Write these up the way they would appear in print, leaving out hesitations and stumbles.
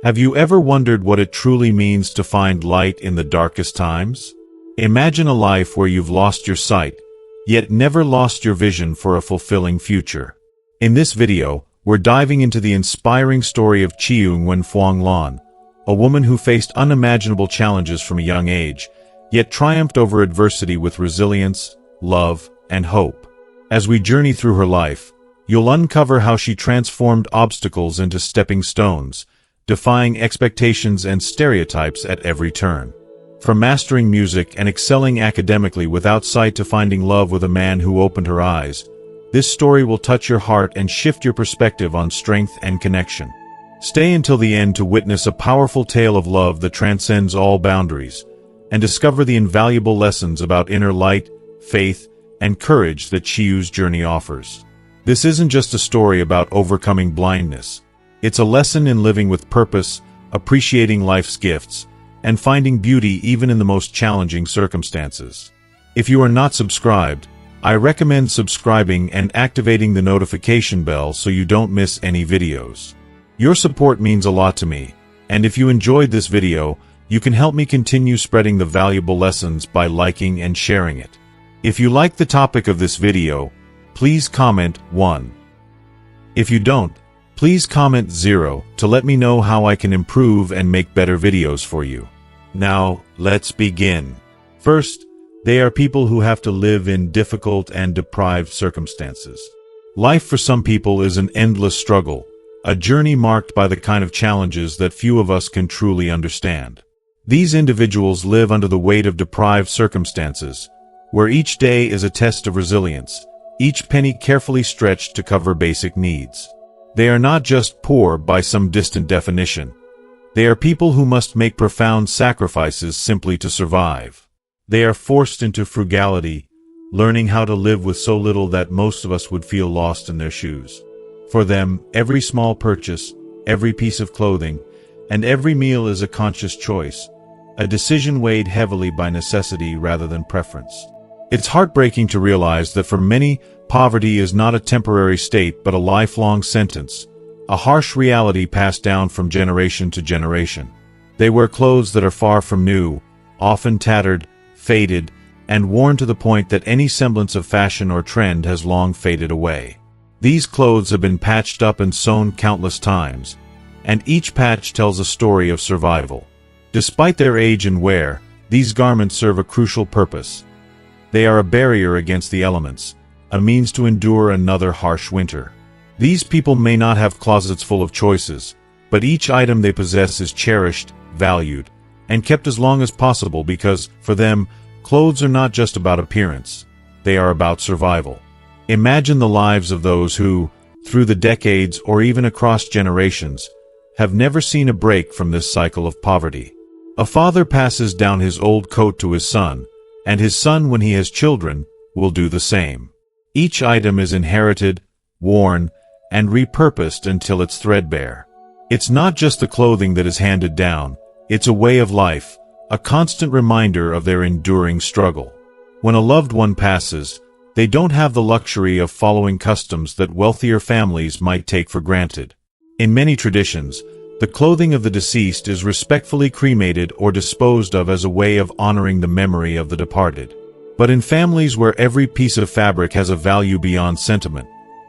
Have you ever wondered what it truly means to find light in the darkest times? Imagine a life where you've lost your sight, yet never lost your vision for a fulfilling future. In this video, we're diving into the inspiring story of Chiung Wen-Fuang-Lan, a woman who faced unimaginable challenges from a young age, yet triumphed over adversity with resilience, love, and hope. As we journey through her life, you'll uncover how she transformed obstacles into stepping stones, defying expectations and stereotypes at every turn. From mastering music and excelling academically without sight to finding love with a man who opened her eyes, this story will touch your heart and shift your perspective on strength and connection. Stay until the end to witness a powerful tale of love that transcends all boundaries, and discover the invaluable lessons about inner light, faith, and courage that Chiung's journey offers. This isn't just a story about overcoming blindness. It's a lesson in living with purpose, appreciating life's gifts, and finding beauty even in the most challenging circumstances. If you are not subscribed, I recommend subscribing and activating the notification bell so you don't miss any videos. Your support means a lot to me, and if you enjoyed this video, you can help me continue spreading the valuable lessons by liking and sharing it. If you like the topic of this video, please comment 1. If you don't, please comment 0 to let me know how I can improve and make better videos for you. Now, let's begin. First, they are people who have to live in difficult and deprived circumstances. Life for some people is an endless struggle, a journey marked by the kind of challenges that few of us can truly understand. These individuals live under the weight of deprived circumstances, where each day is a test of resilience, each penny carefully stretched to cover basic needs. They are not just poor by some distant definition. They are people who must make profound sacrifices simply to survive. They are forced into frugality, learning how to live with so little that most of us would feel lost in their shoes. For them, every small purchase, every piece of clothing, and every meal is a conscious choice, a decision weighed heavily by necessity rather than preference. It's heartbreaking to realize that for many, poverty is not a temporary state but a lifelong sentence, a harsh reality passed down from generation to generation. They wear clothes that are far from new, often tattered, faded, and worn to the point that any semblance of fashion or trend has long faded away. These clothes have been patched up and sewn countless times, and each patch tells a story of survival. Despite their age and wear, these garments serve a crucial purpose. They are a barrier against the elements, a means to endure another harsh winter. These people may not have closets full of choices, but each item they possess is cherished, valued, and kept as long as possible because, for them, clothes are not just about appearance. They are about survival. Imagine the lives of those who, through the decades or even across generations, have never seen a break from this cycle of poverty. A father passes down his old coat to his son, and his son, when he has children, will do the same. Each item is inherited, worn, and repurposed until it's threadbare. It's not just the clothing that is handed down, it's a way of life, a constant reminder of their enduring struggle. When a loved one passes, they don't have the luxury of following customs that wealthier families might take for granted. In many traditions, the clothing of the deceased is respectfully cremated or disposed of as a way of honoring the memory of the departed. But in families where every piece of fabric has a value beyond sentiment,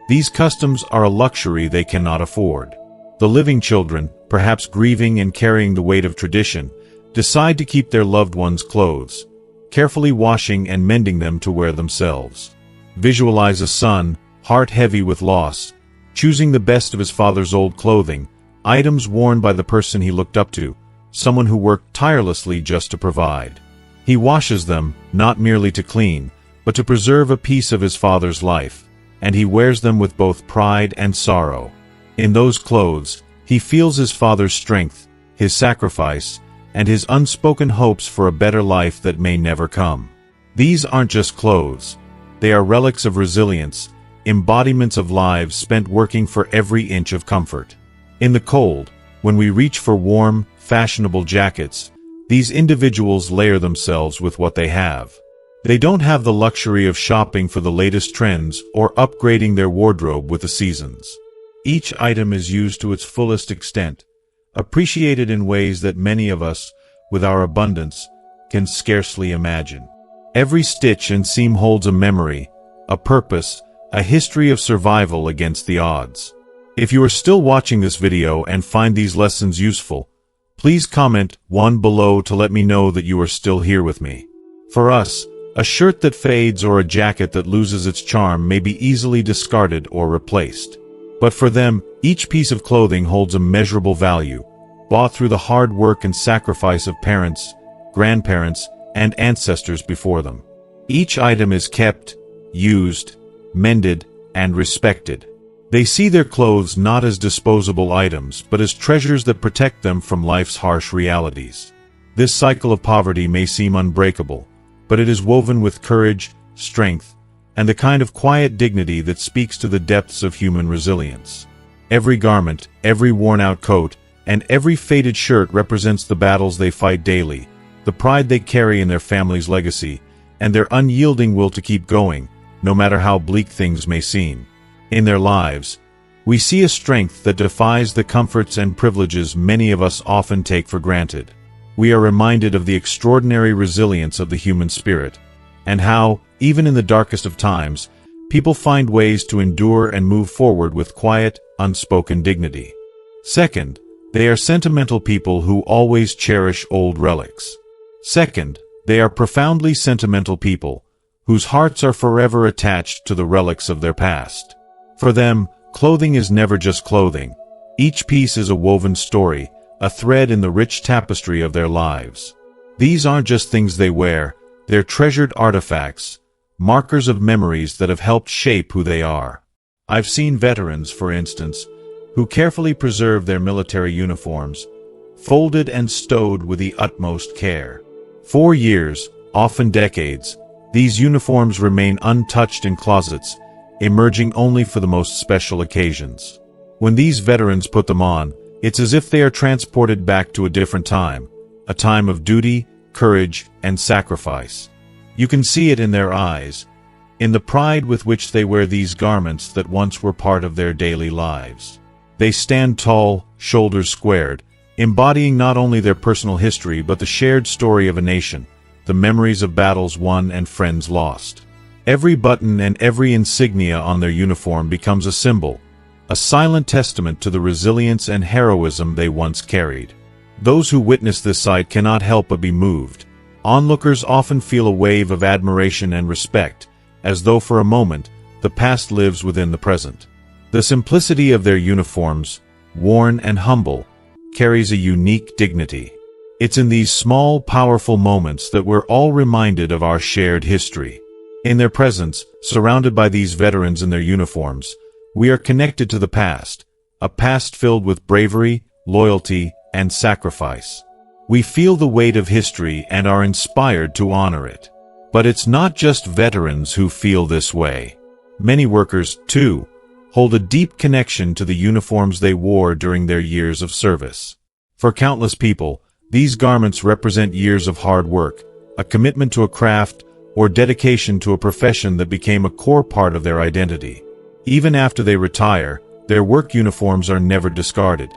these customs are a luxury they cannot afford. The living children, perhaps grieving and carrying the weight of tradition, decide to keep their loved ones' clothes, carefully washing and mending them to wear themselves. Visualize a son, heart heavy with loss, choosing the best of his father's old clothing, items worn by the person he looked up to, someone who worked tirelessly just to provide. He washes them, not merely to clean, but to preserve a piece of his father's life, and he wears them with both pride and sorrow. In those clothes, he feels his father's strength, his sacrifice, and his unspoken hopes for a better life that may never come. These aren't just clothes. They are relics of resilience, embodiments of lives spent working for every inch of comfort. In the cold, when we reach for warm, fashionable jackets, these individuals layer themselves with what they have. They don't have the luxury of shopping for the latest trends or upgrading their wardrobe with the seasons. Each item is used to its fullest extent, appreciated in ways that many of us, with our abundance, can scarcely imagine. Every stitch and seam holds a memory, a purpose, a history of survival against the odds. If you are still watching this video and find these lessons useful, please comment 1 below to let me know that you are still here with me. For us, a shirt that fades or a jacket that loses its charm may be easily discarded or replaced. But for them, each piece of clothing holds a measurable value, bought through the hard work and sacrifice of parents, grandparents, and ancestors before them. Each item is kept, used, mended, and respected. They see their clothes not as disposable items, but as treasures that protect them from life's harsh realities. This cycle of poverty may seem unbreakable, but it is woven with courage, strength, and the kind of quiet dignity that speaks to the depths of human resilience. Every garment, every worn-out coat, and every faded shirt represents the battles they fight daily, the pride they carry in their family's legacy, and their unyielding will to keep going, no matter how bleak things may seem. In their lives, we see a strength that defies the comforts and privileges many of us often take for granted. We are reminded of the extraordinary resilience of the human spirit, and how, even in the darkest of times, people find ways to endure and move forward with quiet, unspoken dignity. Second, they are sentimental people who always cherish old relics. Second, they are profoundly sentimental people, whose hearts are forever attached to the relics of their past. For them, clothing is never just clothing. Each piece is a woven story, a thread in the rich tapestry of their lives. These aren't just things they wear, they're treasured artifacts, markers of memories that have helped shape who they are. I've seen veterans, for instance, who carefully preserve their military uniforms, folded and stowed with the utmost care. For years, often decades, these uniforms remain untouched in closets, emerging only for the most special occasions. When these veterans put them on, it's as if they are transported back to a different time, a time of duty, courage, and sacrifice. You can see it in their eyes, in the pride with which they wear these garments that once were part of their daily lives. They stand tall, shoulders squared, embodying not only their personal history but the shared story of a nation, the memories of battles won and friends lost. Every button and every insignia on their uniform becomes a symbol, a silent testament to the resilience and heroism they once carried. Those who witness this sight cannot help but be moved. Onlookers often feel a wave of admiration and respect, as though for a moment, the past lives within the present. The simplicity of their uniforms, worn and humble, carries a unique dignity. It's in these small, powerful moments that we're all reminded of our shared history. In their presence, surrounded by these veterans in their uniforms, we are connected to the past, a past filled with bravery, loyalty, and sacrifice. We feel the weight of history and are inspired to honor it. But it's not just veterans who feel this way. Many workers, too, hold a deep connection to the uniforms they wore during their years of service. For countless people, these garments represent years of hard work, a commitment to a craft, or dedication to a profession that became a core part of their identity. Even after they retire, their work uniforms are never discarded.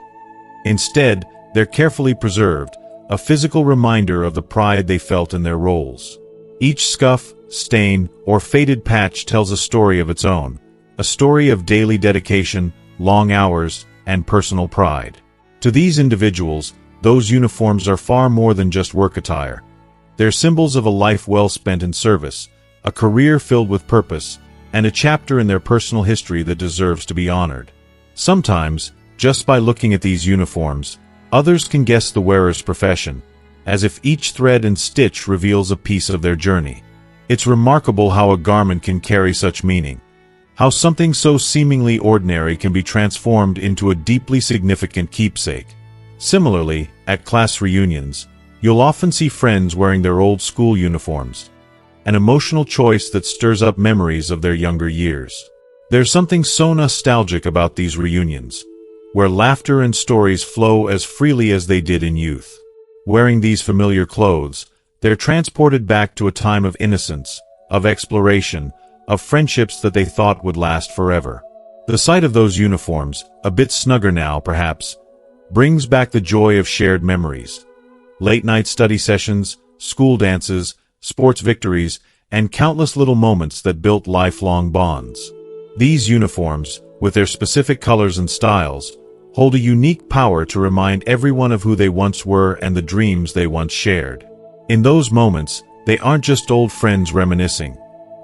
Instead, they're carefully preserved, a physical reminder of the pride they felt in their roles. Each scuff, stain, or faded patch tells a story of its own, a story of daily dedication, long hours, and personal pride. To these individuals, those uniforms are far more than just work attire. They're symbols of a life well spent in service, a career filled with purpose, and a chapter in their personal history that deserves to be honored. Sometimes, just by looking at these uniforms, others can guess the wearer's profession, as if each thread and stitch reveals a piece of their journey. It's remarkable how a garment can carry such meaning, how something so seemingly ordinary can be transformed into a deeply significant keepsake. Similarly, at class reunions, you'll often see friends wearing their old school uniforms, an emotional choice that stirs up memories of their younger years. There's something so nostalgic about these reunions, where laughter and stories flow as freely as they did in youth. Wearing these familiar clothes, they're transported back to a time of innocence, of exploration, of friendships that they thought would last forever. The sight of those uniforms, a bit snugger now perhaps, brings back the joy of shared memories. Late-night study sessions, school dances, sports victories, and countless little moments that built lifelong bonds. These uniforms, with their specific colors and styles, hold a unique power to remind everyone of who they once were and the dreams they once shared. In those moments, they aren't just old friends reminiscing.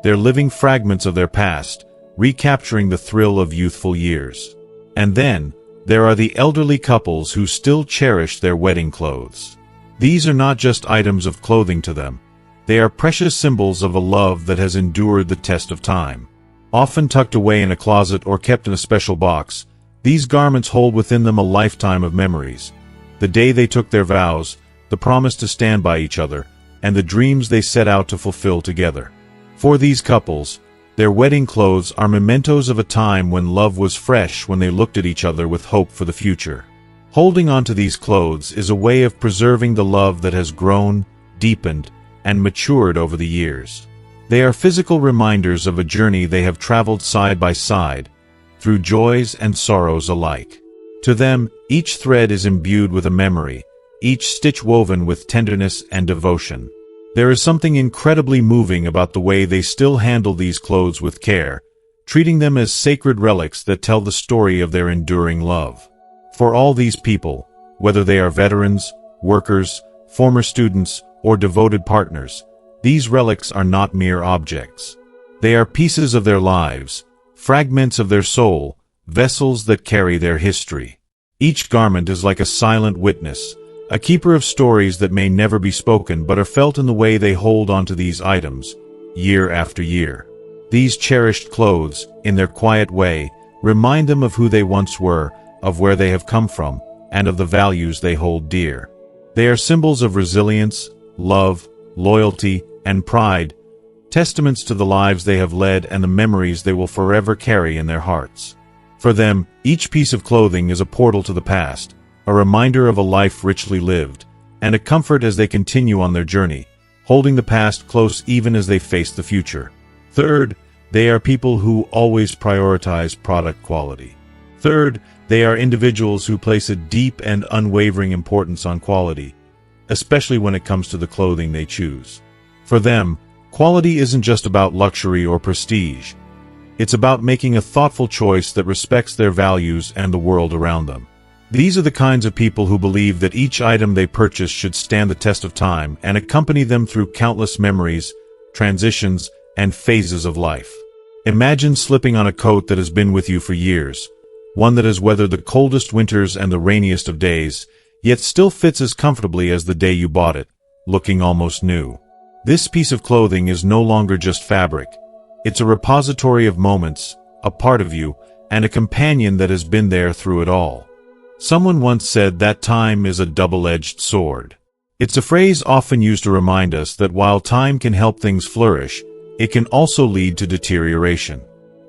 They're living fragments of their past, recapturing the thrill of youthful years. And then, there are the elderly couples who still cherish their wedding clothes. These are not just items of clothing to them. They are precious symbols of a love that has endured the test of time. Often tucked away in a closet or kept in a special box, these garments hold within them a lifetime of memories. The day they took their vows, the promise to stand by each other, and the dreams they set out to fulfill together. For these couples, their wedding clothes are mementos of a time when love was fresh, when they looked at each other with hope for the future. Holding on to these clothes is a way of preserving the love that has grown, deepened, and matured over the years. They are physical reminders of a journey they have traveled side by side, through joys and sorrows alike. To them, each thread is imbued with a memory, each stitch woven with tenderness and devotion. There is something incredibly moving about the way they still handle these clothes with care, treating them as sacred relics that tell the story of their enduring love. For all these people, whether they are veterans, workers, former students, or devoted partners, these relics are not mere objects. They are pieces of their lives, fragments of their soul, vessels that carry their history. Each garment is like a silent witness, a keeper of stories that may never be spoken but are felt in the way they hold onto these items, year after year. These cherished clothes, in their quiet way, remind them of who they once were, of where they have come from, and of the values they hold dear. They are symbols of resilience, love, loyalty, and pride, testaments to the lives they have led and the memories they will forever carry in their hearts. For them, each piece of clothing is a portal to the past, a reminder of a life richly lived, and a comfort as they continue on their journey, holding the past close even as they face the future. Third, they are people who always prioritize product quality. Third, they are individuals who place a deep and unwavering importance on quality, especially when it comes to the clothing they choose. For them, quality isn't just about luxury or prestige. It's about making a thoughtful choice that respects their values and the world around them. These are the kinds of people who believe that each item they purchase should stand the test of time and accompany them through countless memories, transitions, and phases of life. Imagine slipping on a coat that has been with you for years, one that has weathered the coldest winters and the rainiest of days, yet still fits as comfortably as the day you bought it, looking almost new. This piece of clothing is no longer just fabric. It's a repository of moments, a part of you, and a companion that has been there through it all. Someone once said that time is a double-edged sword. It's a phrase often used to remind us that while time can help things flourish, it can also lead to deterioration.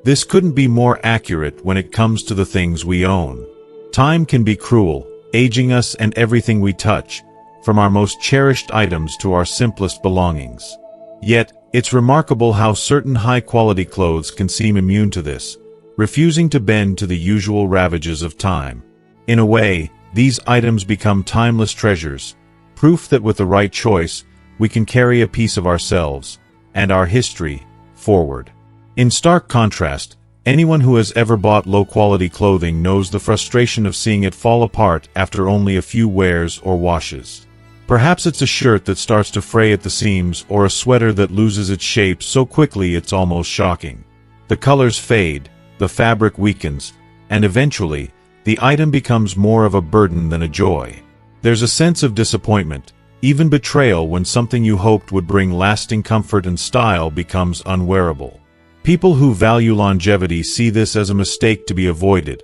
This couldn't be more accurate when it comes to the things we own. Time can be cruel, aging us and everything we touch, from our most cherished items to our simplest belongings. Yet, it's remarkable how certain high-quality clothes can seem immune to this, refusing to bend to the usual ravages of time. In a way, these items become timeless treasures, proof that with the right choice, we can carry a piece of ourselves, and our history, forward. In stark contrast, anyone who has ever bought low-quality clothing knows the frustration of seeing it fall apart after only a few wears or washes. Perhaps it's a shirt that starts to fray at the seams or a sweater that loses its shape so quickly it's almost shocking. The colors fade, the fabric weakens, and eventually, the item becomes more of a burden than a joy. There's a sense of disappointment, even betrayal when something you hoped would bring lasting comfort and style becomes unwearable. People who value longevity see this as a mistake to be avoided,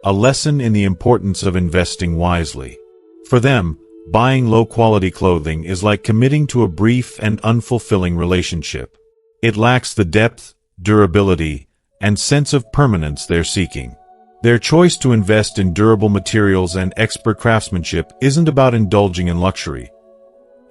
a lesson in the importance of investing wisely. For them, buying low-quality clothing is like committing to a brief and unfulfilling relationship. It lacks the depth, durability, and sense of permanence they're seeking. Their choice to invest in durable materials and expert craftsmanship isn't about indulging in luxury.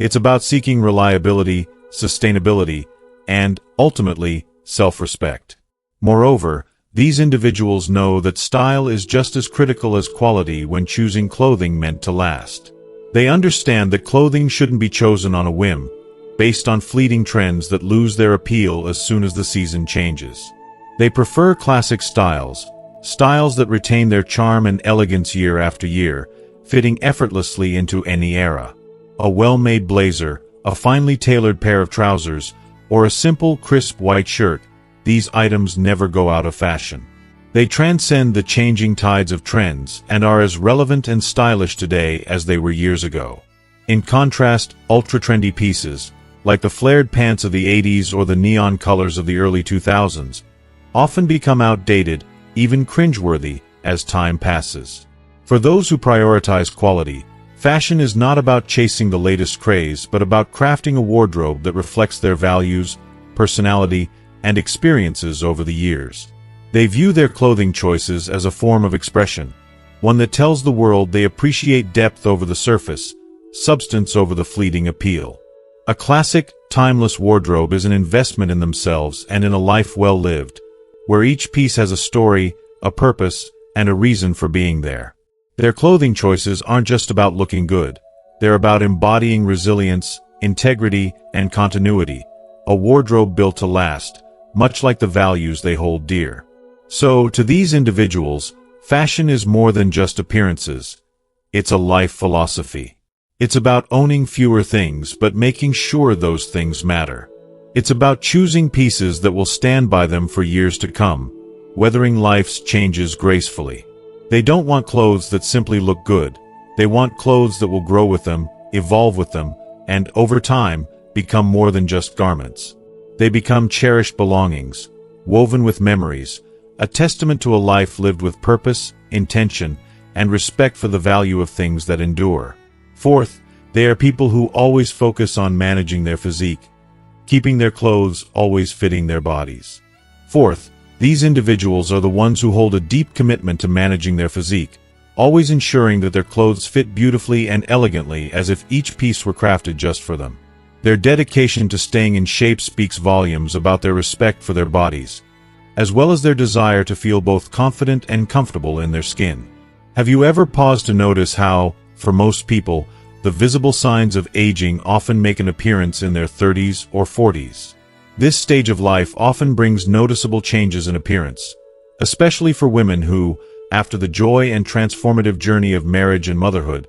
It's about seeking reliability, sustainability, and, ultimately, self-respect. Moreover, These individuals know that style is just as critical as quality when choosing clothing meant to last. They understand that clothing shouldn't be chosen on a whim, based on fleeting trends that lose their appeal as soon as the season changes. They prefer classic styles that retain their charm and elegance year after year, fitting effortlessly into any era. A well-made blazer, a finely tailored pair of trousers, or a simple, crisp white shirt, these items never go out of fashion. They transcend the changing tides of trends and are as relevant and stylish today as they were years ago. In contrast, ultra-trendy pieces, like the flared pants of the 80s or the neon colors of the early 2000s, often become outdated, even cringeworthy, as time passes. For those who prioritize quality, fashion is not about chasing the latest craze but about crafting a wardrobe that reflects their values, personality, and experiences over the years. They view their clothing choices as a form of expression, one that tells the world they appreciate depth over the surface, substance over the fleeting appeal. A classic, timeless wardrobe is an investment in themselves and in a life well lived, where each piece has a story, a purpose, and a reason for being there. Their clothing choices aren't just about looking good. They're about embodying resilience, integrity, and continuity, a wardrobe built to last, much like the values they hold dear. So, to these individuals, fashion is more than just appearances. It's a life philosophy. It's about owning fewer things but making sure those things matter. It's about choosing pieces that will stand by them for years to come, weathering life's changes gracefully. They don't want clothes that simply look good. They want clothes that will grow with them, evolve with them, and, over time, become more than just garments. They become cherished belongings, woven with memories, a testament to a life lived with purpose, intention, and respect for the value of things that endure. Fourth, they are people who always focus on managing their physique, keeping their clothes always fitting their bodies. Fourth, these individuals are the ones who hold a deep commitment to managing their physique, always ensuring that their clothes fit beautifully and elegantly as if each piece were crafted just for them. Their dedication to staying in shape speaks volumes about their respect for their bodies, as well as their desire to feel both confident and comfortable in their skin. Have you ever paused to notice how, for most people, the visible signs of aging often make an appearance in their 30s or 40s? This stage of life often brings noticeable changes in appearance, especially for women who, after the joy and transformative journey of marriage and motherhood,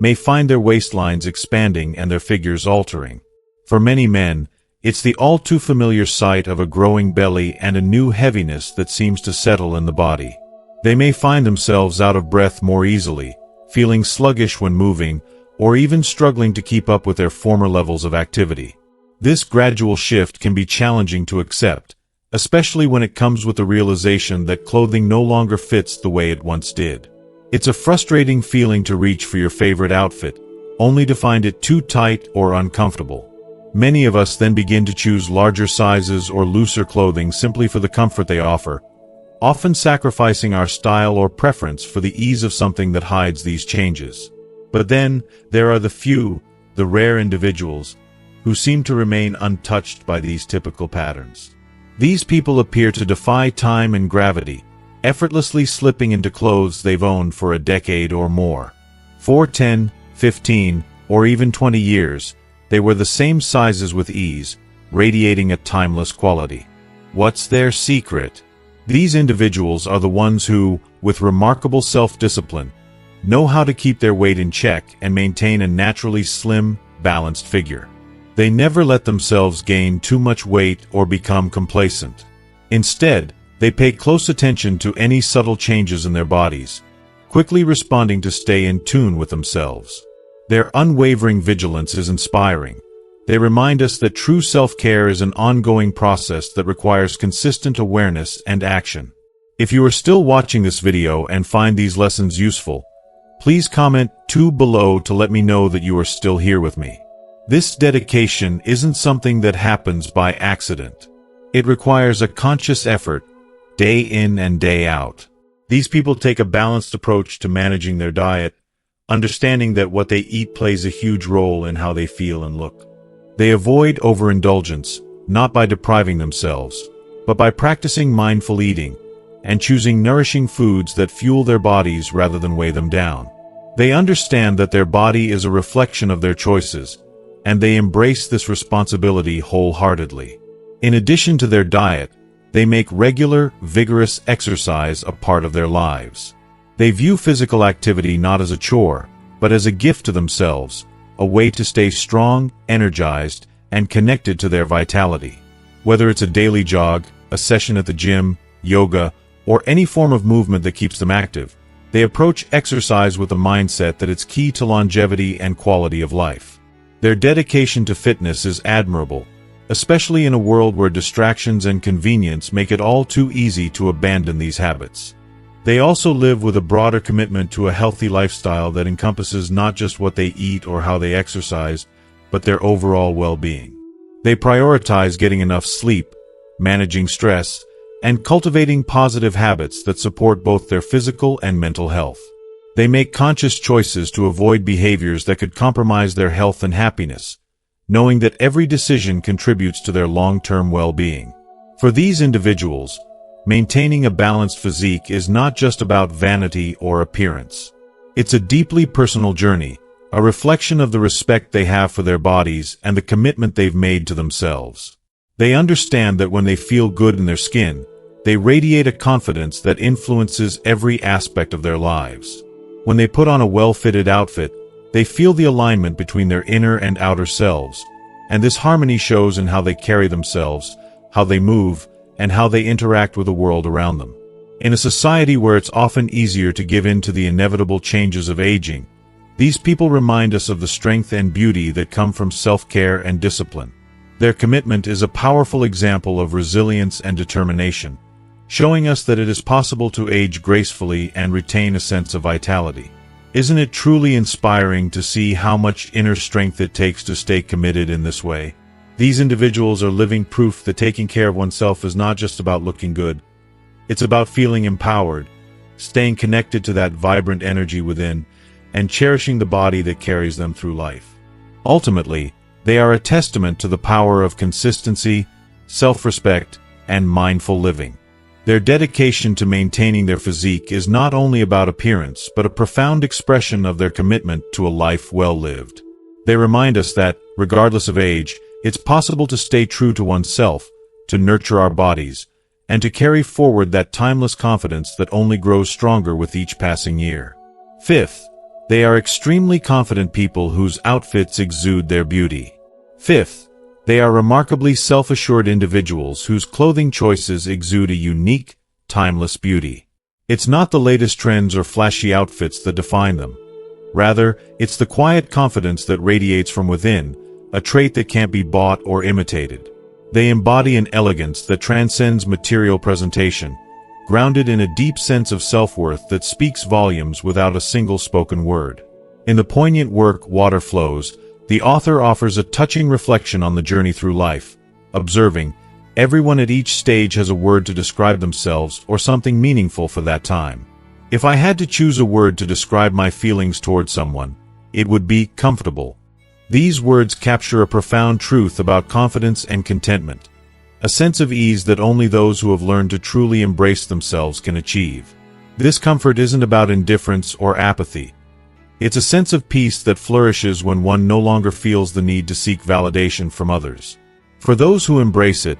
may find their waistlines expanding and their figures altering. For many men, it's the all-too-familiar sight of a growing belly and a new heaviness that seems to settle in the body. They may find themselves out of breath more easily, feeling sluggish when moving, or even struggling to keep up with their former levels of activity. This gradual shift can be challenging to accept, especially when it comes with the realization that clothing no longer fits the way it once did. It's a frustrating feeling to reach for your favorite outfit, only to find it too tight or uncomfortable. Many of us then begin to choose larger sizes or looser clothing simply for the comfort they offer, often sacrificing our style or preference for the ease of something that hides these changes. But then, there are the rare individuals, who seem to remain untouched by these typical patterns. These people appear to defy time and gravity, effortlessly slipping into clothes they've owned for a decade or more. For 10, 15, or even 20 years, they were the same sizes with ease, radiating a timeless quality. What's their secret? These individuals are the ones who, with remarkable self-discipline, know how to keep their weight in check and maintain a naturally slim, balanced figure. They never let themselves gain too much weight or become complacent. Instead, they pay close attention to any subtle changes in their bodies, quickly responding to stay in tune with themselves. Their unwavering vigilance is inspiring. They remind us that true self-care is an ongoing process that requires consistent awareness and action. If you are still watching this video and find these lessons useful, please comment 2 below to let me know that you are still here with me. This dedication isn't something that happens by accident. It requires a conscious effort, day in and day out. These people take a balanced approach to managing their diet, understanding that what they eat plays a huge role in how they feel and look. They avoid overindulgence, not by depriving themselves, but by practicing mindful eating, and choosing nourishing foods that fuel their bodies rather than weigh them down. They understand that their body is a reflection of their choices, and they embrace this responsibility wholeheartedly. In addition to their diet, they make regular, vigorous exercise a part of their lives. They view physical activity not as a chore, but as a gift to themselves, a way to stay strong, energized, and connected to their vitality. Whether it's a daily jog, a session at the gym, yoga, or any form of movement that keeps them active, they approach exercise with a mindset that it's key to longevity and quality of life. Their dedication to fitness is admirable, especially in a world where distractions and convenience make it all too easy to abandon these habits. They also live with a broader commitment to a healthy lifestyle that encompasses not just what they eat or how they exercise, but their overall well-being. They prioritize getting enough sleep, managing stress, and cultivating positive habits that support both their physical and mental health. They make conscious choices to avoid behaviors that could compromise their health and happiness, knowing that every decision contributes to their long-term well-being. For these individuals, maintaining a balanced physique is not just about vanity or appearance. It's a deeply personal journey, a reflection of the respect they have for their bodies and the commitment they've made to themselves. They understand that when they feel good in their skin, they radiate a confidence that influences every aspect of their lives. When they put on a well-fitted outfit, they feel the alignment between their inner and outer selves, and this harmony shows in how they carry themselves, how they move, and how they interact with the world around them. In a society where it's often easier to give in to the inevitable changes of aging, these people remind us of the strength and beauty that come from self-care and discipline. Their commitment is a powerful example of resilience and determination, showing us that it is possible to age gracefully and retain a sense of vitality. Isn't it truly inspiring to see how much inner strength it takes to stay committed in this way? These individuals are living proof that taking care of oneself is not just about looking good. It's about feeling empowered, staying connected to that vibrant energy within, and cherishing the body that carries them through life. Ultimately, they are a testament to the power of consistency, self-respect, and mindful living. Their dedication to maintaining their physique is not only about appearance but a profound expression of their commitment to a life well lived. They remind us that, regardless of age, it's possible to stay true to oneself, to nurture our bodies, and to carry forward that timeless confidence that only grows stronger with each passing year. Fifth, they are extremely confident people whose outfits exude their beauty. Fifth, they are remarkably self-assured individuals whose clothing choices exude a unique, timeless beauty. It's not the latest trends or flashy outfits that define them. Rather, it's the quiet confidence that radiates from within, a trait that can't be bought or imitated. They embody an elegance that transcends material presentation, grounded in a deep sense of self-worth that speaks volumes without a single spoken word. In the poignant work Water Flows, the author offers a touching reflection on the journey through life, observing, everyone at each stage has a word to describe themselves or something meaningful for that time. If I had to choose a word to describe my feelings toward someone, it would be comfortable. These words capture a profound truth about confidence and contentment, a sense of ease that only those who have learned to truly embrace themselves can achieve. This comfort isn't about indifference or apathy. It's a sense of peace that flourishes when one no longer feels the need to seek validation from others. For those who embrace it,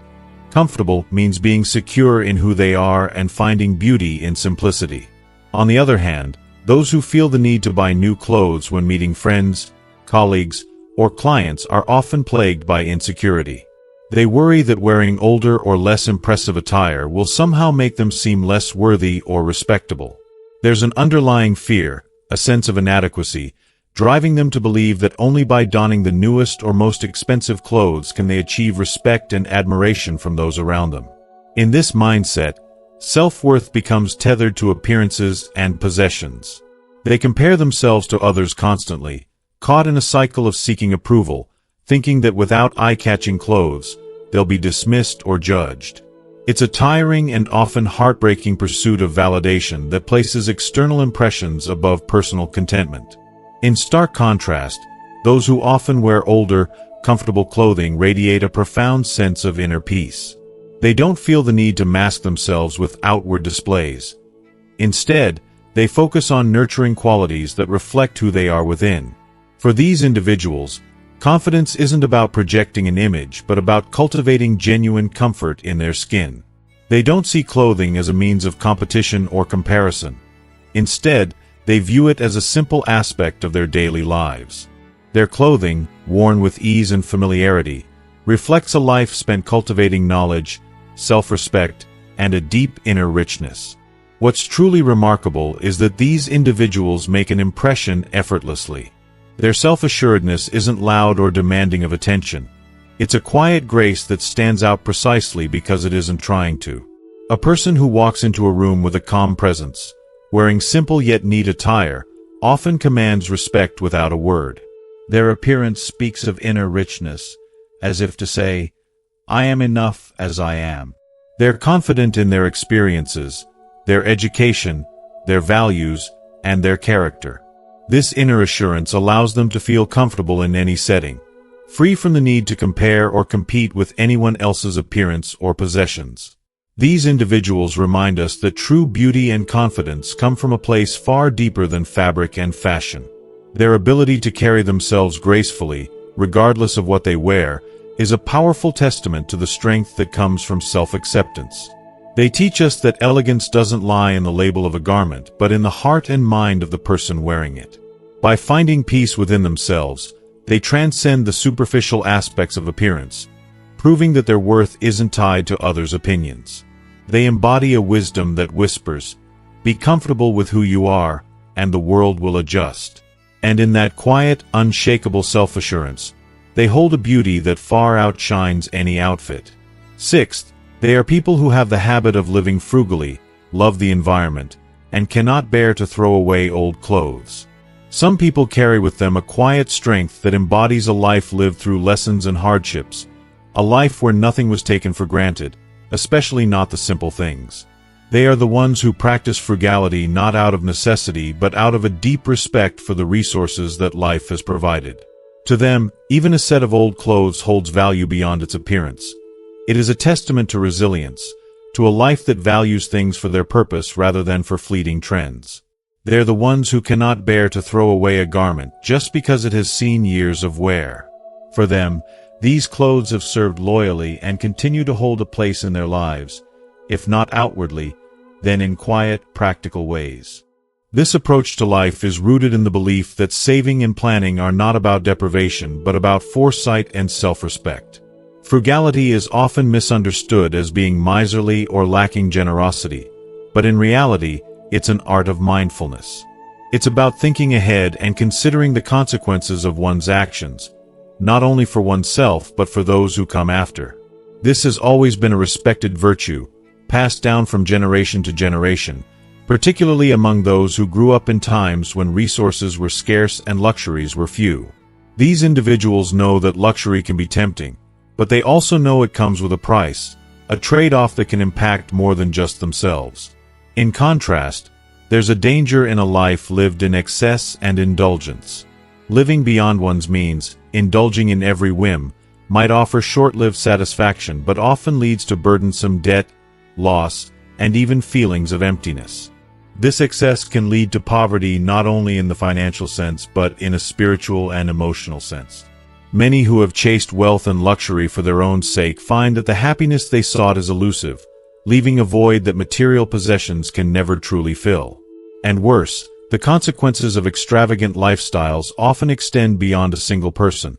comfortable means being secure in who they are and finding beauty in simplicity. On the other hand, those who feel the need to buy new clothes when meeting friends, colleagues, or clients are often plagued by insecurity. They worry that wearing older or less impressive attire will somehow make them seem less worthy or respectable. There's an underlying fear, a sense of inadequacy, driving them to believe that only by donning the newest or most expensive clothes can they achieve respect and admiration from those around them. In this mindset, self-worth becomes tethered to appearances and possessions. They compare themselves to others constantly, caught in a cycle of seeking approval, thinking that without eye-catching clothes, they'll be dismissed or judged. It's a tiring and often heartbreaking pursuit of validation that places external impressions above personal contentment. In stark contrast, those who often wear older, comfortable clothing radiate a profound sense of inner peace. They don't feel the need to mask themselves with outward displays. Instead, they focus on nurturing qualities that reflect who they are within. For these individuals, confidence isn't about projecting an image but about cultivating genuine comfort in their skin. They don't see clothing as a means of competition or comparison. Instead, they view it as a simple aspect of their daily lives. Their clothing, worn with ease and familiarity, reflects a life spent cultivating knowledge, self-respect, and a deep inner richness. What's truly remarkable is that these individuals make an impression effortlessly. Their self-assuredness isn't loud or demanding of attention. It's a quiet grace that stands out precisely because it isn't trying to. A person who walks into a room with a calm presence, wearing simple yet neat attire, often commands respect without a word. Their appearance speaks of inner richness, as if to say, "I am enough as I am." They're confident in their experiences, their education, their values, and their character. This inner assurance allows them to feel comfortable in any setting, free from the need to compare or compete with anyone else's appearance or possessions. These individuals remind us that true beauty and confidence come from a place far deeper than fabric and fashion. Their ability to carry themselves gracefully, regardless of what they wear, is a powerful testament to the strength that comes from self-acceptance. They teach us that elegance doesn't lie in the label of a garment, but in the heart and mind of the person wearing it. By finding peace within themselves, they transcend the superficial aspects of appearance, proving that their worth isn't tied to others' opinions. They embody a wisdom that whispers, "Be comfortable with who you are, and the world will adjust." And in that quiet, unshakable self-assurance, they hold a beauty that far outshines any outfit. Sixth, they are people who have the habit of living frugally, love the environment, and cannot bear to throw away old clothes. Some people carry with them a quiet strength that embodies a life lived through lessons and hardships, a life where nothing was taken for granted, especially not the simple things. They are the ones who practice frugality not out of necessity but out of a deep respect for the resources that life has provided. To them, even a set of old clothes holds value beyond its appearance. It is a testament to resilience, to a life that values things for their purpose rather than for fleeting trends. They're the ones who cannot bear to throw away a garment just because it has seen years of wear. For them, these clothes have served loyally and continue to hold a place in their lives, if not outwardly, then in quiet, practical ways. This approach to life is rooted in the belief that saving and planning are not about deprivation but about foresight and self-respect. Frugality is often misunderstood as being miserly or lacking generosity, but in reality, it's an art of mindfulness. It's about thinking ahead and considering the consequences of one's actions, not only for oneself but for those who come after. This has always been a respected virtue, passed down from generation to generation, particularly among those who grew up in times when resources were scarce and luxuries were few. These individuals know that luxury can be tempting, but they also know it comes with a price, a trade-off that can impact more than just themselves. In contrast, there's a danger in a life lived in excess and indulgence. Living beyond one's means, indulging in every whim, might offer short-lived satisfaction but often leads to burdensome debt, loss, and even feelings of emptiness. This excess can lead to poverty not only in the financial sense but in a spiritual and emotional sense. Many who have chased wealth and luxury for their own sake find that the happiness they sought is elusive, leaving a void that material possessions can never truly fill. And worse, the consequences of extravagant lifestyles often extend beyond a single person.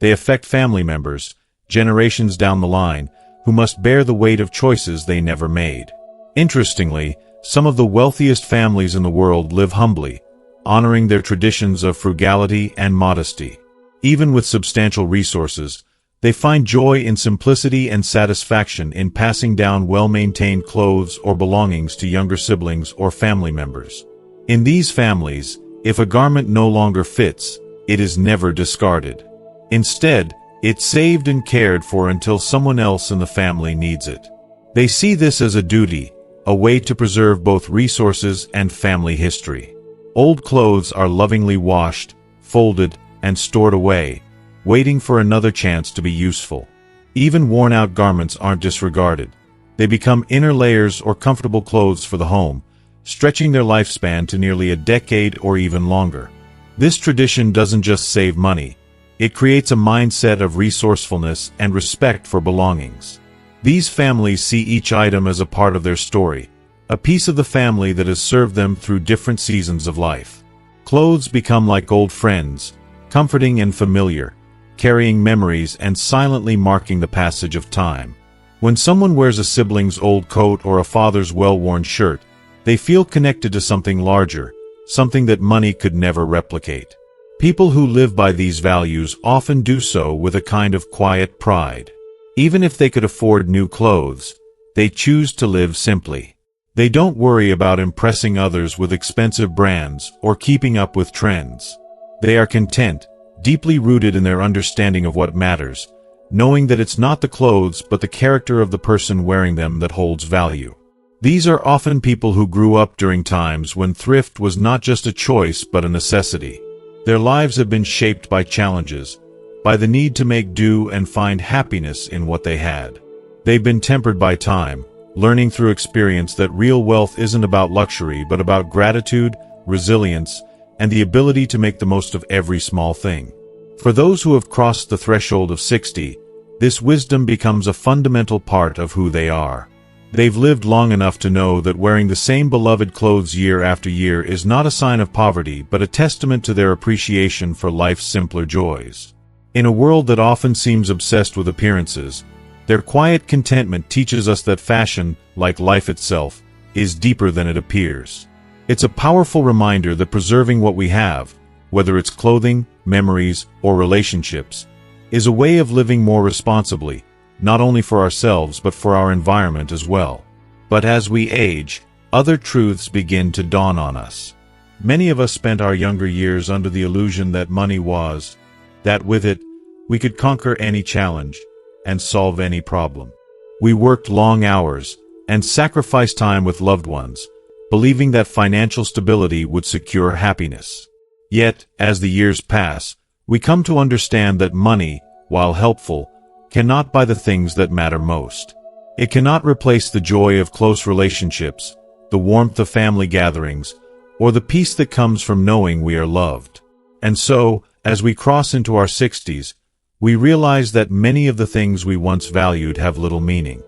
They affect family members, generations down the line, who must bear the weight of choices they never made. Interestingly, some of the wealthiest families in the world live humbly, honoring their traditions of frugality and modesty. Even with substantial resources, they find joy in simplicity and satisfaction in passing down well-maintained clothes or belongings to younger siblings or family members. In these families, if a garment no longer fits, it is never discarded. Instead, it's saved and cared for until someone else in the family needs it. They see this as a duty, a way to preserve both resources and family history. Old clothes are lovingly washed, folded, and stored away, waiting for another chance to be useful. Even worn-out garments aren't disregarded. They become inner layers or comfortable clothes for the home, stretching their lifespan to nearly a decade or even longer. This tradition doesn't just save money. It creates a mindset of resourcefulness and respect for belongings. These families see each item as a part of their story, a piece of the family that has served them through different seasons of life. Clothes become like old friends, comforting and familiar, carrying memories and silently marking the passage of time. When someone wears a sibling's old coat or a father's well-worn shirt, they feel connected to something larger, something that money could never replicate. People who live by these values often do so with a kind of quiet pride. Even if they could afford new clothes, they choose to live simply. They don't worry about impressing others with expensive brands or keeping up with trends. They are content, deeply rooted in their understanding of what matters, knowing that it's not the clothes but the character of the person wearing them that holds value. These are often people who grew up during times when thrift was not just a choice but a necessity. Their lives have been shaped by challenges, by the need to make do and find happiness in what they had. They've been tempered by time, learning through experience that real wealth isn't about luxury but about gratitude, resilience, and the ability to make the most of every small thing. For those who have crossed the threshold of 60, this wisdom becomes a fundamental part of who they are. They've lived long enough to know that wearing the same beloved clothes year after year is not a sign of poverty but a testament to their appreciation for life's simpler joys. In a world that often seems obsessed with appearances, their quiet contentment teaches us that fashion, like life itself, is deeper than it appears. It's a powerful reminder that preserving what we have, whether it's clothing, memories, or relationships, is a way of living more responsibly, not only for ourselves but for our environment as well. But as we age, other truths begin to dawn on us. Many of us spent our younger years under the illusion that money was, that with it, we could conquer any challenge and solve any problem. We worked long hours and sacrificed time with loved ones, believing that financial stability would secure happiness. Yet, as the years pass, we come to understand that money, while helpful, cannot buy the things that matter most. It cannot replace the joy of close relationships, the warmth of family gatherings, or the peace that comes from knowing we are loved. And so, as we cross into our 60s, we realize that many of the things we once valued have little meaning.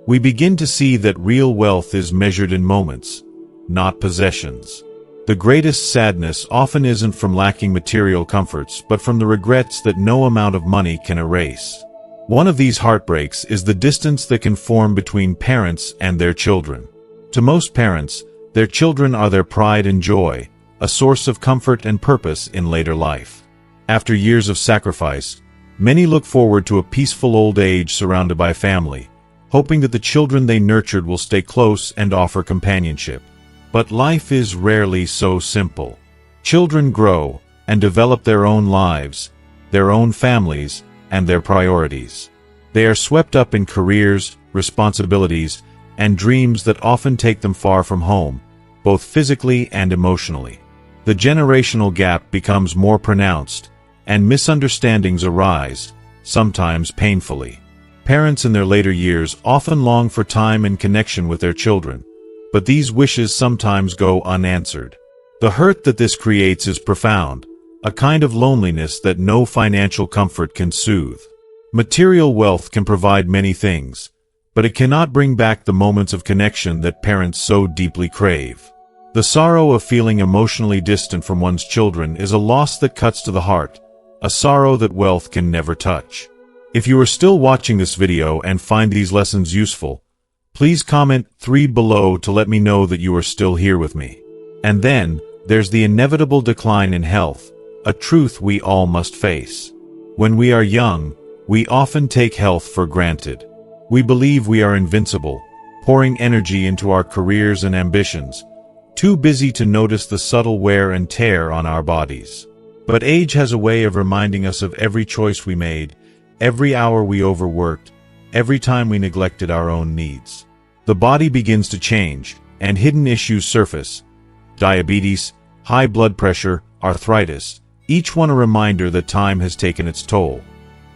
We begin to see that real wealth is measured in moments, not possessions. The greatest sadness often isn't from lacking material comforts but from the regrets that no amount of money can erase. One of these heartbreaks is the distance that can form between parents and their children. To most parents, their children are their pride and joy, a source of comfort and purpose in later life. After years of sacrifice, many look forward to a peaceful old age surrounded by family, hoping that the children they nurtured will stay close and offer companionship. But life is rarely so simple. Children grow and develop their own lives, their own families, and their priorities. They are swept up in careers, responsibilities, and dreams that often take them far from home, both physically and emotionally. The generational gap becomes more pronounced, and misunderstandings arise, sometimes painfully. Parents in their later years often long for time and connection with their children, but these wishes sometimes go unanswered. The hurt that this creates is profound, a kind of loneliness that no financial comfort can soothe. Material wealth can provide many things, but it cannot bring back the moments of connection that parents so deeply crave. The sorrow of feeling emotionally distant from one's children is a loss that cuts to the heart, a sorrow that wealth can never touch. If you are still watching this video and find these lessons useful, please comment 3 below to let me know that you are still here with me. And then, there's the inevitable decline in health, a truth we all must face. When we are young, we often take health for granted. We believe we are invincible, pouring energy into our careers and ambitions, too busy to notice the subtle wear and tear on our bodies. But age has a way of reminding us of every choice we made, every hour we overworked, every time we neglected our own needs. The body begins to change, and hidden issues surface. Diabetes, high blood pressure, arthritis, each one a reminder that time has taken its toll.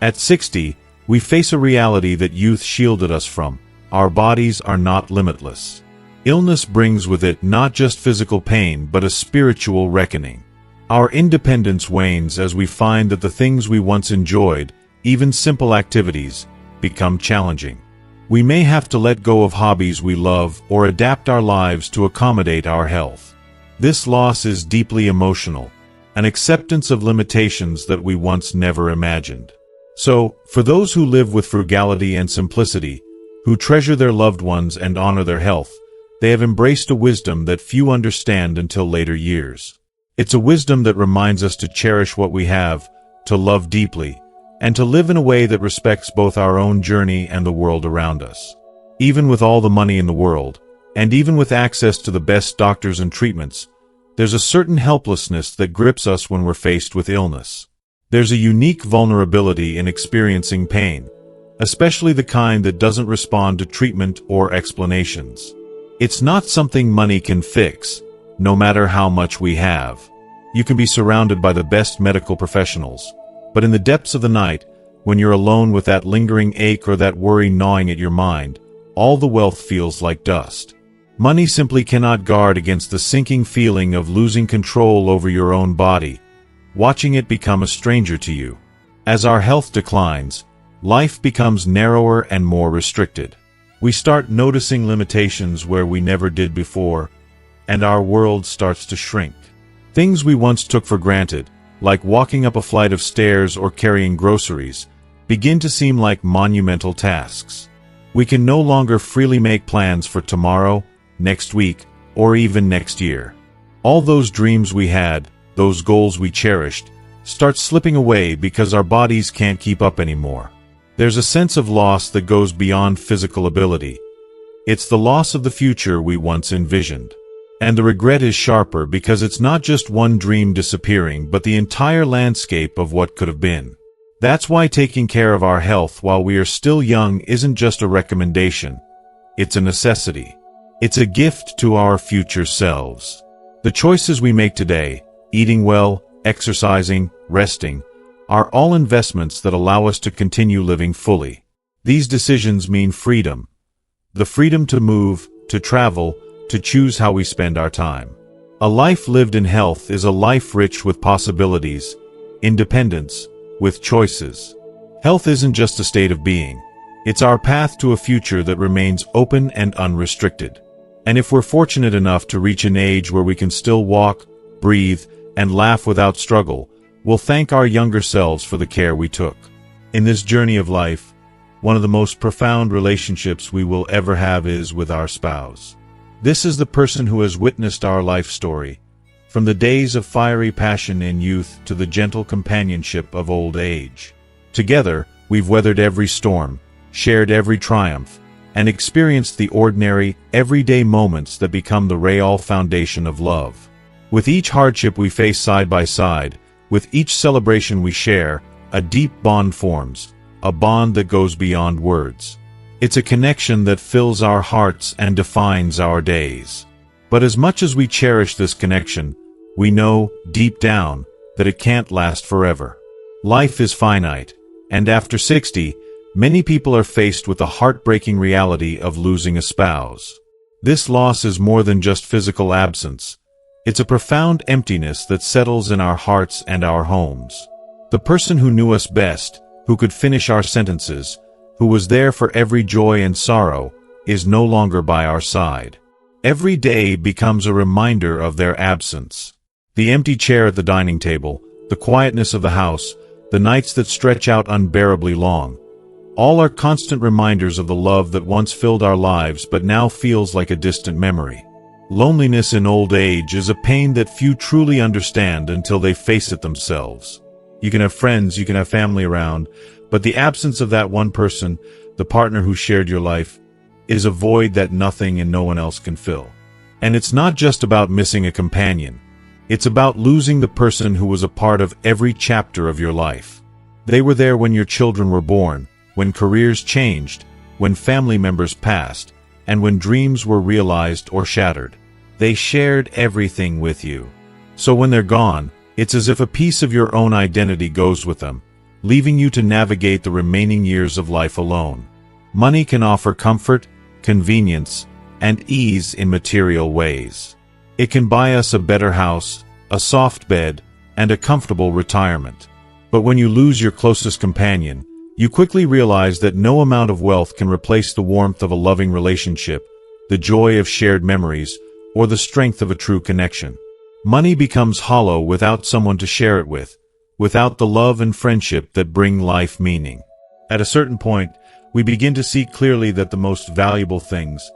At 60, We face a reality that youth shielded us from. Our bodies are not limitless. Illness brings with it not just physical pain but a spiritual reckoning. Our independence wanes as we find that the things we once enjoyed, even simple activities, become challenging. We may have to let go of hobbies we love or adapt our lives to accommodate our health. This loss is deeply emotional, an acceptance of limitations that we once never imagined. So, for those who live with frugality and simplicity, who treasure their loved ones and honor their health, they have embraced a wisdom that few understand until later years. It's a wisdom that reminds us to cherish what we have, to love deeply, and to live in a way that respects both our own journey and the world around us. Even with all the money in the world, and even with access to the best doctors and treatments, there's a certain helplessness that grips us when we're faced with illness. There's a unique vulnerability in experiencing pain, especially the kind that doesn't respond to treatment or explanations. It's not something money can fix, no matter how much we have. You can be surrounded by the best medical professionals, but in the depths of the night, when you're alone with that lingering ache or that worry gnawing at your mind, all the wealth feels like dust. Money simply cannot guard against the sinking feeling of losing control over your own body, watching it become a stranger to you. As our health declines, life becomes narrower and more restricted. We start noticing limitations where we never did before, and our world starts to shrink. Things we once took for granted, like walking up a flight of stairs or carrying groceries, begin to seem like monumental tasks. We can no longer freely make plans for tomorrow, next week, or even next year. All those dreams we had, those goals we cherished, start slipping away because our bodies can't keep up anymore. There's a sense of loss that goes beyond physical ability. It's the loss of the future we once envisioned. And the regret is sharper because it's not just one dream disappearing but the entire landscape of what could have been. That's why taking care of our health while we are still young isn't just a recommendation. It's a necessity. It's a gift to our future selves. The choices we make today, eating well, exercising, resting, are all investments that allow us to continue living fully. These decisions mean freedom. The freedom to move, to travel, to choose how we spend our time. A life lived in health is a life rich with possibilities, independence, with choices. Health isn't just a state of being. It's our path to a future that remains open and unrestricted. And if we're fortunate enough to reach an age where we can still walk, breathe, and laugh without struggle, we'll thank our younger selves for the care we took. In this journey of life, one of the most profound relationships we will ever have is with our spouse. This is the person who has witnessed our life story, from the days of fiery passion in youth to the gentle companionship of old age. Together, we've weathered every storm, shared every triumph, and experienced the ordinary, everyday moments that become the real foundation of love. With each hardship we face side by side, with each celebration we share, a deep bond forms, a bond that goes beyond words. It's a connection that fills our hearts and defines our days. But as much as we cherish this connection, we know, deep down, that it can't last forever. Life is finite, and after 60, many people are faced with the heartbreaking reality of losing a spouse. This loss is more than just physical absence. It's a profound emptiness that settles in our hearts and our homes. The person who knew us best, who could finish our sentences, who was there for every joy and sorrow, is no longer by our side. Every day becomes a reminder of their absence. The empty chair at the dining table, the quietness of the house, the nights that stretch out unbearably long, all are constant reminders of the love that once filled our lives but now feels like a distant memory. Loneliness in old age is a pain that few truly understand until they face it themselves. You can have friends, you can have family around, but the absence of that one person, the partner who shared your life, is a void that nothing and no one else can fill. And it's not just about missing a companion. It's about losing the person who was a part of every chapter of your life. They were there when your children were born, when careers changed, when family members passed, and when dreams were realized or shattered. They shared everything with you. So when they're gone, it's as if a piece of your own identity goes with them, leaving you to navigate the remaining years of life alone. Money can offer comfort, convenience, and ease in material ways. It can buy us a better house, a soft bed, and a comfortable retirement. But when you lose your closest companion, you quickly realize that no amount of wealth can replace the warmth of a loving relationship, the joy of shared memories, or the strength of a true connection. Money becomes hollow without someone to share it with, without the love and friendship that bring life meaning. At a certain point, we begin to see clearly that the most valuable things,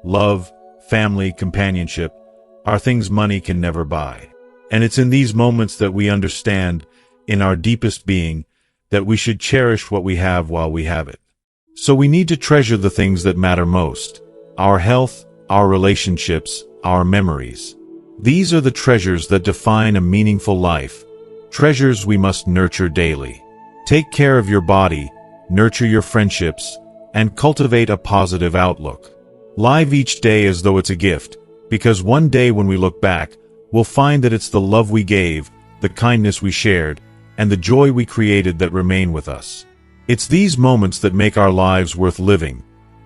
love, family, companionship, are things money can never buy. And it's in these moments that we understand, in our deepest being, that we should cherish what we have while we have it. So we need to treasure the things that matter most: our health, our relationships, our memories. These are the treasures that define a meaningful life, treasures we must nurture daily. Take care of your body, nurture your friendships, and cultivate a positive outlook. Live each day as though it's a gift, because one day when we look back, we'll find that it's the love we gave, the kindness we shared, and the joy we created that remain with us. It's these moments that make our lives worth living,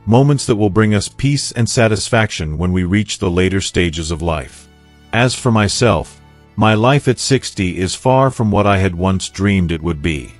moments that will bring us peace and satisfaction when we reach the later stages of life. As for myself, my life at 60 is far from what I had once dreamed it would be.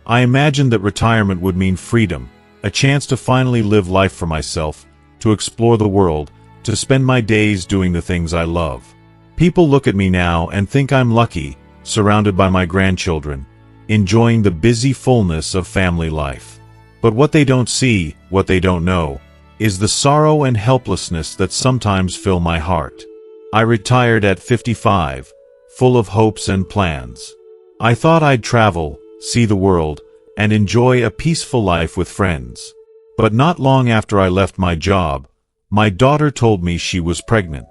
I imagined that retirement would mean freedom, a chance to finally live life for myself, to explore the world, to spend my days doing the things I love. People look at me now and think I'm lucky, surrounded by my grandchildren, enjoying the busy fullness of family life. But what they don't see, what they don't know, is the sorrow and helplessness that sometimes fill my heart. I retired at 55, full of hopes and plans. I thought I'd travel, see the world, and enjoy a peaceful life with friends. But not long after I left my job, my daughter told me she was pregnant.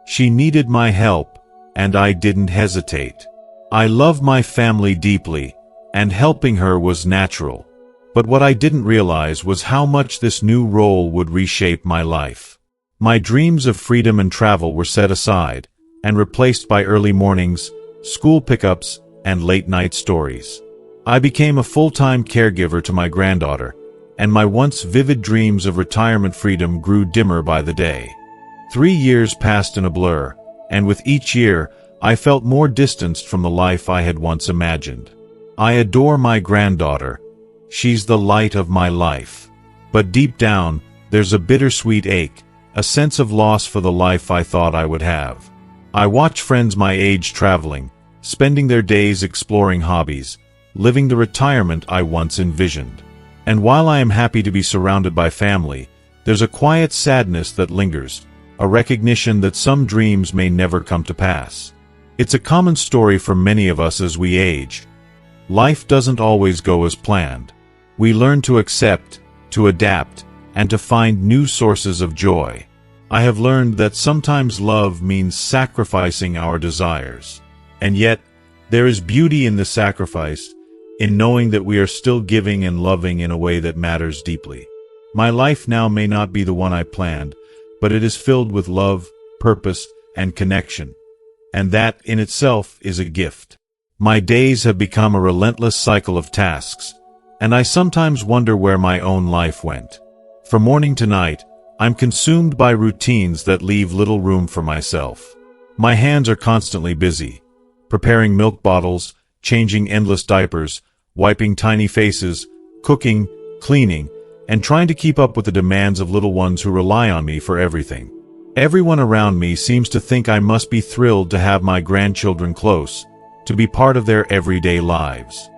She needed my help, and I didn't hesitate. I love my family deeply, and helping her was natural. But what I didn't realize was how much this new role would reshape my life. My dreams of freedom and travel were set aside, and replaced by early mornings, school pickups, and late-night stories. I became a full-time caregiver to my granddaughter, and my once vivid dreams of retirement freedom grew dimmer by the day. 3 years passed in a blur, and with each year, I felt more distanced from the life I had once imagined. I adore my granddaughter. She's the light of my life. But deep down, there's a bittersweet ache, a sense of loss for the life I thought I would have. I watch friends my age traveling, spending their days exploring hobbies, living the retirement I once envisioned. And while I am happy to be surrounded by family, there's a quiet sadness that lingers, a recognition that some dreams may never come to pass. It's a common story for many of us as we age. Life doesn't always go as planned. We learn to accept, to adapt, and to find new sources of joy. I have learned that sometimes love means sacrificing our desires. And yet, there is beauty in the sacrifice, in knowing that we are still giving and loving in a way that matters deeply. My life now may not be the one I planned, but it is filled with love, purpose, and connection. And that, in itself, is a gift. My days have become a relentless cycle of tasks, and I sometimes wonder where my own life went. From morning to night, I'm consumed by routines that leave little room for myself. My hands are constantly busy, preparing milk bottles, changing endless diapers, wiping tiny faces, cooking, cleaning, and trying to keep up with the demands of little ones who rely on me for everything. Everyone around me seems to think I must be thrilled to have my grandchildren close, to be part of their everyday lives.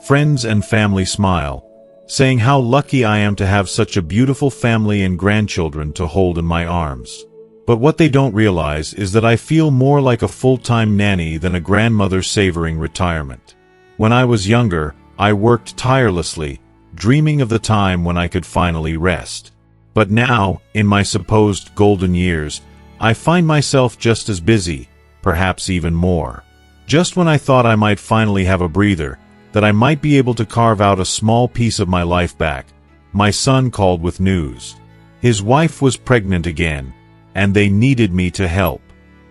Friends and family smile, saying how lucky I am to have such a beautiful family and grandchildren to hold in my arms. But what they don't realize is that I feel more like a full-time nanny than a grandmother savoring retirement. When I was younger, I worked tirelessly, dreaming of the time when I could finally rest. But now, in my supposed golden years, I find myself just as busy, perhaps even more. Just when I thought I might finally have a breather, that I might be able to carve out a small piece of my life back, my son called with news. His wife was pregnant again, and they needed me to help.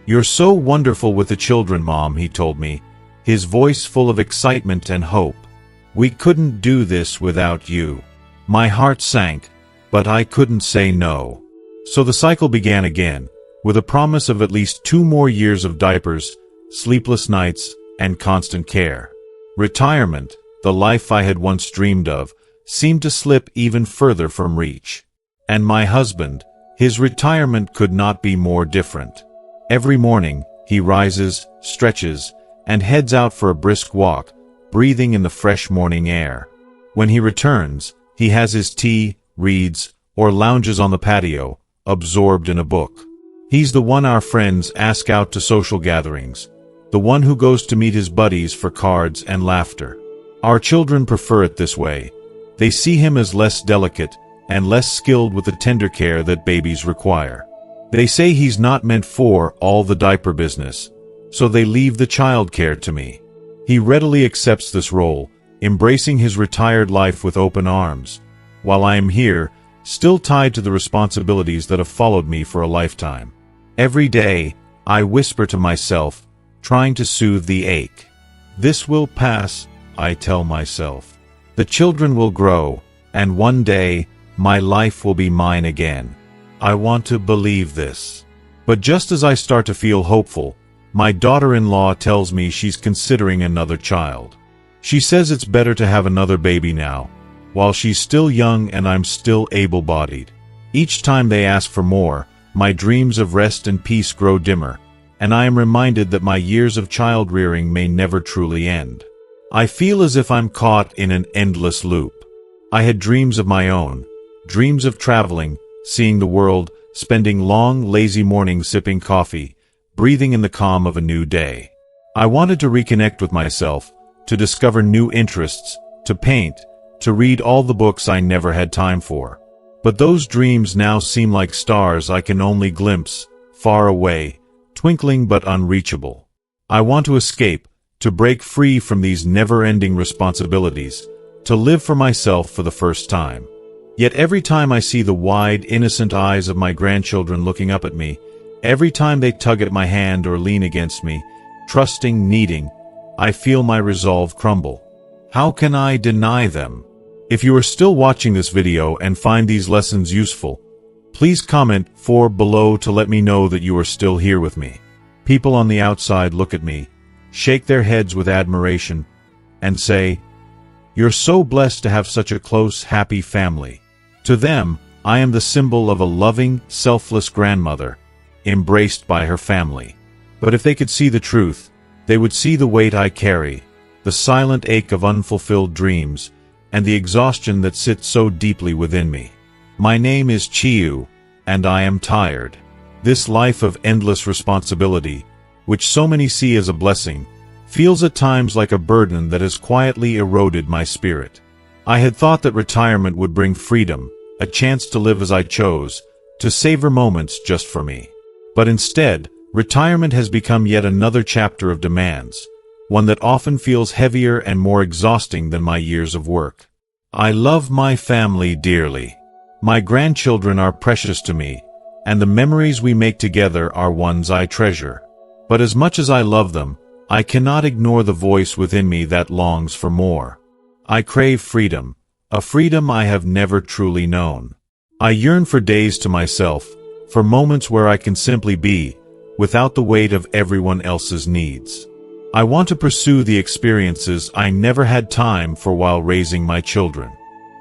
"You're so wonderful with the children, Mom," he told me, his voice full of excitement and hope. We couldn't do this without you. My heart sank, but I couldn't say no. So the cycle began again, with a promise of at least 2 more years of diapers, sleepless nights, and constant care. Retirement, the life I had once dreamed of, seemed to slip even further from reach. And my husband, his retirement could not be more different. Every morning, he rises, stretches, and heads out for a brisk walk, breathing in the fresh morning air. When he returns, he has his tea, reads, or lounges on the patio, absorbed in a book. He's the one our friends ask out to social gatherings, the one who goes to meet his buddies for cards and laughter. Our children prefer it this way. They see him as less delicate and less skilled with the tender care that babies require. They say he's not meant for all the diaper business, so they leave the child care to me. He readily accepts this role, embracing his retired life with open arms, while I am here, still tied to the responsibilities that have followed me for a lifetime. Every day, I whisper to myself, trying to soothe the ache. This will pass, I tell myself. The children will grow, and one day, my life will be mine again. I want to believe this. But just as I start to feel hopeful, my daughter-in-law tells me she's considering another child. She says it's better to have another baby now, while she's still young and I'm still able-bodied. Each time they ask for more, my dreams of rest and peace grow dimmer, and I am reminded that my years of child-rearing may never truly end. I feel as if I'm caught in an endless loop. I had dreams of my own, dreams of traveling, seeing the world, spending long, lazy mornings sipping coffee, breathing in the calm of a new day. I wanted to reconnect with myself, to discover new interests, to paint, to read all the books I never had time for. But those dreams now seem like stars I can only glimpse, far away, twinkling but unreachable. I want to escape, to break free from these never-ending responsibilities, to live for myself for the first time. Yet every time I see the wide, innocent eyes of my grandchildren looking up at me, every time they tug at my hand or lean against me, trusting, needing, I feel my resolve crumble. How can I deny them? If you are still watching this video and find these lessons useful, please comment 4 below to let me know that you are still here with me. People on the outside look at me, shake their heads with admiration, and say, "You're so blessed to have such a close, happy family." To them, I am the symbol of a loving, selfless grandmother, embraced by her family. But if they could see the truth, they would see the weight I carry, the silent ache of unfulfilled dreams, and the exhaustion that sits so deeply within me. My name is Chiu, and I am tired. This life of endless responsibility, which so many see as a blessing, feels at times like a burden that has quietly eroded my spirit. I had thought that retirement would bring freedom, a chance to live as I chose, to savor moments just for me. But instead, retirement has become yet another chapter of demands, one that often feels heavier and more exhausting than my years of work. I love my family dearly. My grandchildren are precious to me, and the memories we make together are ones I treasure. But as much as I love them, I cannot ignore the voice within me that longs for more. I crave freedom, a freedom I have never truly known. I yearn for days to myself, for moments where I can simply be, without the weight of everyone else's needs. I want to pursue the experiences I never had time for while raising my children.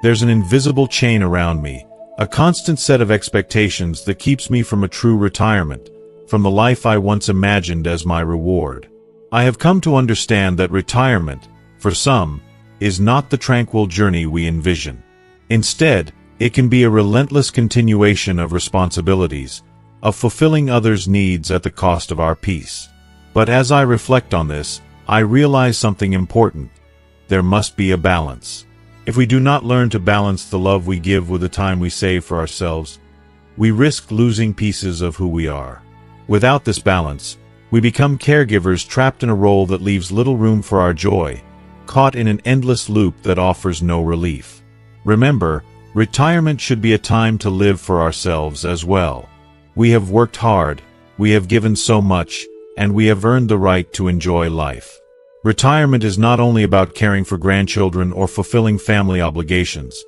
There's an invisible chain around me, a constant set of expectations that keeps me from a true retirement, from the life I once imagined as my reward. I have come to understand that retirement, for some, is not the tranquil journey we envision. Instead, it can be a relentless continuation of responsibilities, of fulfilling others' needs at the cost of our peace. But as I reflect on this, I realize something important. There must be a balance. If we do not learn to balance the love we give with the time we save for ourselves, we risk losing pieces of who we are. Without this balance, we become caregivers trapped in a role that leaves little room for our joy, caught in an endless loop that offers no relief. Remember, retirement should be a time to live for ourselves as well. We have worked hard, we have given so much, and we have earned the right to enjoy life. Retirement is not only about caring for grandchildren or fulfilling family obligations.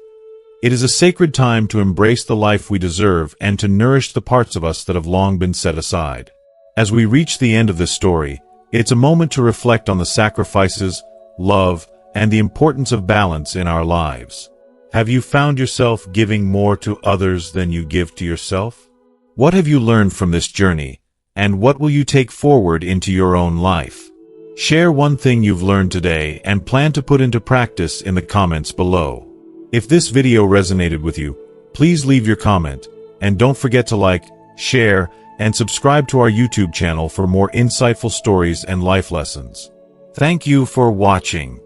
It is a sacred time to embrace the life we deserve and to nourish the parts of us that have long been set aside. As we reach the end of this story, it's a moment to reflect on the sacrifices, love, and the importance of balance in our lives. Have you found yourself giving more to others than you give to yourself? What have you learned from this journey, and what will you take forward into your own life? Share one thing you've learned today and plan to put into practice in the comments below. If this video resonated with you, please leave your comment, and don't forget to like, share, and subscribe to our YouTube channel for more insightful stories and life lessons. Thank you for watching.